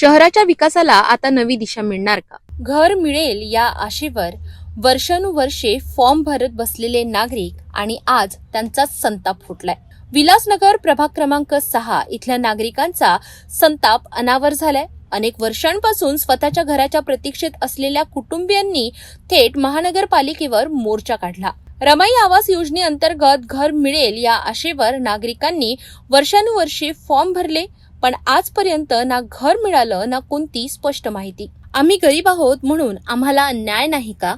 शहराच्या विकासाला आता नवी दिशा मिळणार का? घर मिळेल या आशेवर वर्षानुवर्षे फॉर्म भरत बसलेले नागरिक आणि आज त्यांचा संताप फुटलाय। विलासनगर प्रभाग क्रमांक 6 इथल्या नागरिकांचा संताप अनावर झालाय। अनेक वर्षांपासून स्वतःच्या घराच्या प्रतीक्षेत असलेल्या कुटुंबियांनी थेट महानगरपालिकेवर मोर्चा काढला। रमाई आवास योजनेअंतर्गत घर मिळेल या आशेवर नागरिकांनी वर्षानुवर्षे फॉर्म भरले, पण आजपर्यंत ना घर मिळालं ना कोणती स्पष्ट माहिती। आम्ही गरीब आहोत म्हणून आम्हाला न्याय नाही का,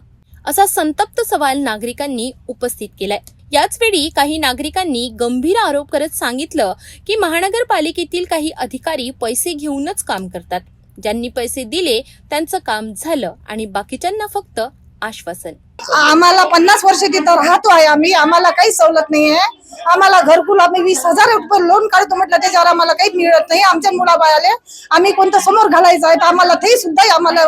असा संतप्त सवाल नागरिकांनी उपस्थित केलाय। याचवेळी काही नागरिकांनी गंभीर आरोप करत सांगितलं की महानगरपालिकेतील काही अधिकारी पैसे घेऊनच काम करतात। ज्यांनी पैसे दिले त्यांचं काम झालं आणि बाकीच्यांना फक्त आश्वासन। आम्हाला 50 वर्ष तिथं राहतो आहे आम्ही, आम्हाला काही सवलत नाही आहे। आम्हाला घरकुल आम्ही 20,000 रुपये लोन काढतो म्हटलं, त्याच्यावर आम्हाला काही मिळत नाही। आमच्या मुलाबाळाले आम्ही कोणतं समोर घालायचं आहे तर आम्हाला ते सुद्धा आम्हाला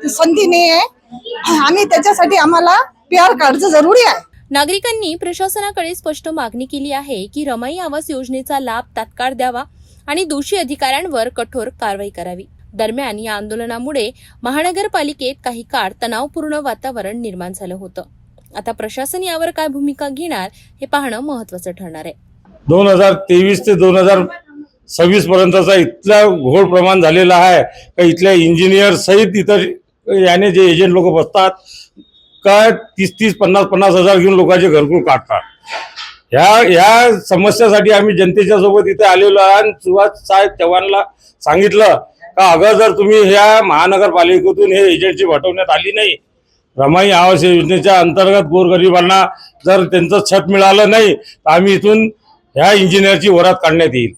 संधी नाही आहे। आम्ही त्याच्यासाठी आम्हाला PR कार्डचं जरुरी आहे। नागरिकांनी प्रशासनाकडे स्पष्ट मागणी केली आहे की रमाई आवास योजनेचा लाभ तात्काळ द्यावा आणि दोषी अधिकाऱ्यांवर कठोर कारवाई करावी। दरम्यान या आंदोलनामुळे महानगरपालिकेत काही काळ तणावपूर्ण वातावरण निर्माण झालं होतं। आता प्रशासन यावर काय भूमिका घेणार हे पाहणं महत्त्वाचं ठरणार आहे। 2023 ते 2026 पर्यंतचा इतका घोळ प्रमाण झालेला आहे का इथल्या इंजिनियर सहित इतर याने जे एजंट लोक बसतात का 30-30, 50-50 हजार घेऊन लोकांचे घरकुल काढतात। ह्या समस्यासाठी आम्ही जनतेच्या सोबत इथे आलेलो आहे आणि सुभाष साहेब चव्हाणला सांगितलं का अगर जर तुम्ही ह्या महानगरपालिकेतून हे एजंटची हटवण्यात आली नाही, रमाई आवास योजनेच्या अंतर्गत गोरगरिबांना जर त्यांचं छत मिळालं नाही तर आम्ही इथून ह्या इंजिनियरची वरात काढण्यात येईल।